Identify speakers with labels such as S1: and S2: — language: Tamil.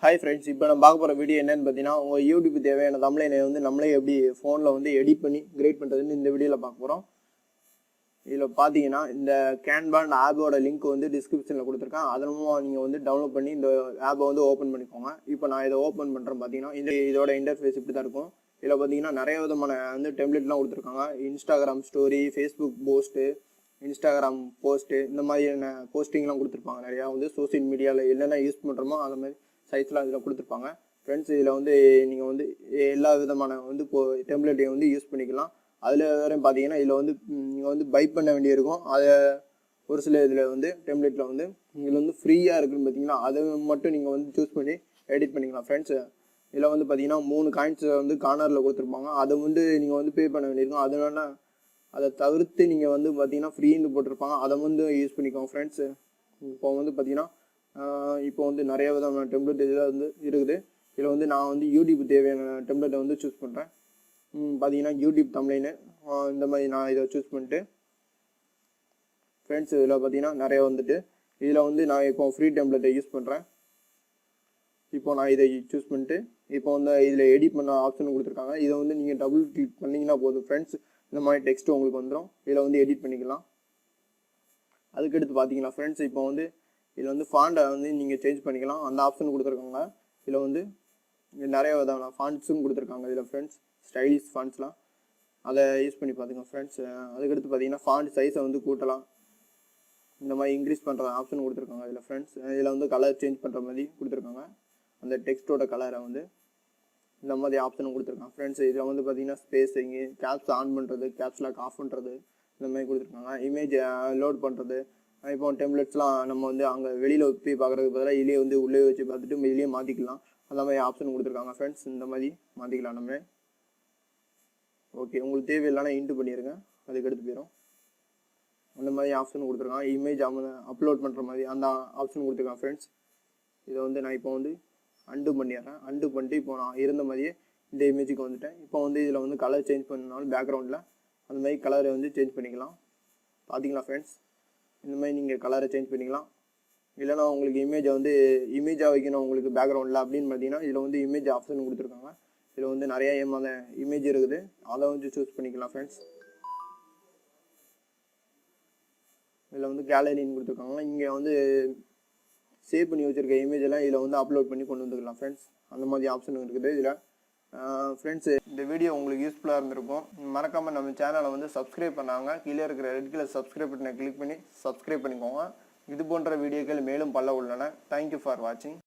S1: ஹாய் ஃப்ரெண்ட்ஸ், இப்போ நம்ம பார்க்க போகிற வீடியோ என்னன்னு பார்த்தீங்கன்னா, உங்கள் யூடியூப் தேவையான தம்ப்நெயிலை வந்து நம்மளே எப்படி ஃபோனில் வந்து எடிட் பண்ணி கிரியேட் பண்ணுறதுன்னு இந்த வீடியோவில் பார்க்க போகிறோம். இதில் பார்த்தீங்கன்னா இந்த கேன்வான் ஆப்போட லிங்க் வந்து டிஸ்கிரிப்ஷனில் கொடுத்துருக்கேன். அதன் மூலமாக நீங்கள் வந்து டவுன்லோட் பண்ணி இந்த ஆப்பை வந்து ஓப்பன் பண்ணிக்கோங்க. இப்போ நான் இதை ஓப்பன் பண்ணுறேன். பார்த்தீங்கன்னா இதோட இன்டர்ஃபேஸ் இப்படி தான் இருக்கும். இதில் பார்த்தீங்கன்னா நிறைய விதமான வந்து டெம்ப்ளேட்லாம் கொடுத்துருக்காங்க. Instagram story, Facebook post, Instagram post, இந்த மாதிரியான போஸ்டிங்லாம் கொடுத்துருப்பாங்க. நிறையா வந்து சோசியல் மீடியாவில் என்னென்ன யூஸ் பண்ணுறோமோ அந்த மாதிரி சைட்ஸ்லாம் இதில் கொடுத்துருப்பாங்க. ஃப்ரெண்ட்ஸ், இதில் வந்து நீங்கள் வந்து எல்லா விதமான வந்து டெம்ப்ளேட்டையும் வந்து யூஸ் பண்ணிக்கலாம். அதில் வேறு பார்த்தீங்கன்னா இதில் வந்து நீங்கள் வந்து பை பண்ண வேண்டியிருக்கும். அதை ஒரு சில இதில் வந்து டெம்ப்ளேட்டில் வந்து இதில் வந்து ஃப்ரீயாக இருக்குதுன்னு பார்த்தீங்கன்னா அதை மட்டும் நீங்கள் வந்து சூஸ் பண்ணி எடிட் பண்ணிக்கலாம். ஃப்ரெண்ட்ஸ், இதில் வந்து பார்த்தீங்கன்னா 3 காயின்ஸ் வந்து கார்னரில் கொடுத்துருப்பாங்க. அதை வந்து நீங்கள் வந்து பே பண்ண வேண்டியிருக்கும். அதனால அதை தவிர்த்து நீங்கள் வந்து பார்த்தீங்கன்னா ஃப்ரீன்னு போட்டிருப்பாங்க. அதை வந்து யூஸ் பண்ணிக்கோங்க. ஃப்ரெண்ட்ஸ், இப்போ வந்து பார்த்தீங்கன்னா இப்போ வந்து நிறைய விதமான டெம்ப்ளேட் இதில் வந்து இருக்குது. இதில் வந்து நான் வந்து யூடியூப் தேவையான டெம்ப்ளேட்டை வந்து சூஸ் பண்ணுறேன். பார்த்தீங்கன்னா யூடியூப் தம்ப்நெயில் இந்த மாதிரி நான் இதை சூஸ் பண்ணிட்டு ஃப்ரெண்ட்ஸ், இதில் பார்த்தீங்கன்னா நிறைய வந்துட்டு இதில் வந்து நான் இப்போ ஃப்ரீ டெம்ப்ளேட்டை யூஸ் பண்ணுறேன். இப்போ நான் இதை சூஸ் பண்ணிட்டு இப்போ வந்து இதில் எடிட் பண்ண ஆப்ஷன் கொடுத்துருக்காங்க. இதை வந்து நீங்கள் டபுள் கிளிக் பண்ணிங்கன்னா போதும் ஃப்ரெண்ட்ஸ், இந்த மாதிரி டெக்ஸ்ட்டு உங்களுக்கு வந்துடும். இதில் வந்து எடிட் பண்ணிக்கலாம். அதுக்கடுத்து பார்த்தீங்கன்னா ஃப்ரெண்ட்ஸ், இப்போ வந்து இதில் வந்து ஃபாண்டை வந்து நீங்கள் சேஞ்ச் பண்ணிக்கலாம். அந்த ஆப்ஷன் கொடுத்துருக்காங்க. இதில் வந்து நிறைய விதமான ஃபாண்ட்ஸும் கொடுத்துருக்காங்க. இதில் ஃப்ரெண்ட்ஸ் ஸ்டைலிஷ் ஃபாண்ட்ஸ்லாம் அதை யூஸ் பண்ணி பார்த்துங்க ஃப்ரெண்ட்ஸ். அதுக்கடுத்து பார்த்தீங்கன்னா ஃபாண்ட் சைஸை வந்து கூட்டலாம். இந்த மாதிரி இன்க்ரீஸ் பண்ணுற ஆப்ஷன் கொடுத்துருக்காங்க. இதில் ஃப்ரெண்ட்ஸ், இதில் வந்து கலர் சேஞ்ச் பண்ணுற மாதிரி கொடுத்துருக்காங்க. அந்த டெக்ஸ்ட்டோட கலரை வந்து இந்த மாதிரி ஆப்ஷனும் கொடுத்துருக்காங்க. ஃப்ரெண்ட்ஸ், இதில் வந்து பார்த்தீங்கன்னா ஸ்பேஸிங்கு, கேப்ஸ் ஆன் பண்ணுறது, கேப்ஸ் லாக் ஆஃப் பண்ணுறது, இந்த மாதிரி கொடுத்துருக்காங்க. இமேஜ் லோட் பண்ணுறது, இப்போ டெம்ப்ளேட்ஸ்லாம் நம்ம வந்து அங்கே வெளியில் போய் பார்க்குறதுக்கு பதிலாக இதிலே வந்து உள்ளே வச்சு பார்த்துட்டு இதிலேயே மாற்றிக்கலாம். அந்த மாதிரி ஆப்ஷன் கொடுத்துருக்காங்க. ஃப்ரெண்ட்ஸ், இந்த மாதிரி மாற்றிக்கலாம் நம்ம. ஓகே, உங்களுக்கு தேவையில்லைனா இன்ட்டு பண்ணிடுங்க, அதுக்கு எடுத்து போயிடும். அந்த மாதிரி ஆப்ஷன் கொடுத்துருக்காங்க. இமேஜ் அப்லோட் பண்ணுற மாதிரி அந்த ஆப்ஷன் கொடுத்துருக்காங்க. ஃப்ரெண்ட்ஸ், இதை வந்து நான் இப்போ வந்து அண்டு பண்ணிடுறேன். அண்டு பண்ணிட்டு இப்போ நான் இருந்த மாதிரியே இந்த இமேஜுக்கு வந்துட்டேன். இப்போ வந்து இதில் வந்து கலர் சேஞ்ச் பண்ணாலும் பேக்ரவுண்டில் அந்த மாதிரி கலரை வந்து சேஞ்ச் பண்ணிக்கலாம். பார்த்தீங்களா ஃப்ரெண்ட்ஸ், இந்த மாதிரி நீங்கள் கலரை சேஞ்ச் பண்ணிக்கலாம். இல்லைனா உங்களுக்கு இமேஜை வந்து இமேஜாக வைக்கணும் உங்களுக்கு பேக்ரவுண்டில் அப்படின்னு பார்த்தீங்கன்னா இதில் வந்து இமேஜ் ஆப்ஷன் கொடுத்துருக்காங்க. இதில் வந்து நிறைய இமேஜ் இருக்குது, அதை வந்து சூஸ் பண்ணிக்கலாம். ஃப்ரெண்ட்ஸ், இதில் வந்து கேலரின்னு கொடுத்துருக்காங்க. இங்கே வந்து சேவ் பண்ணி வச்சுருக்க இமேஜெல்லாம் இதில் வந்து அப்லோட் பண்ணி கொண்டு வந்துக்கலாம். ஃப்ரெண்ட்ஸ், அந்த மாதிரி ஆப்ஷன் இருக்குது இதில். ஃப்ரெண்ட்ஸ், இந்த வீடியோ உங்களுக்கு யூஸ்ஃபுல்லாக இருந்திருக்கும். மறக்காமல் நம்ம சேனலை வந்து சப்ஸ்கிரைப் பண்ணாங்க. கீழே இருக்கிற ரெட் கலர் சப்ஸ்கிரைப் பட்டனை கிளிக் பண்ணி சப்ஸ்கிரைப் பண்ணிக்கோங்க. இது போன்ற வீடியோக்கள் மேலும் பல உள்ளன. தேங்க்யூ ஃபார் வாட்சிங்.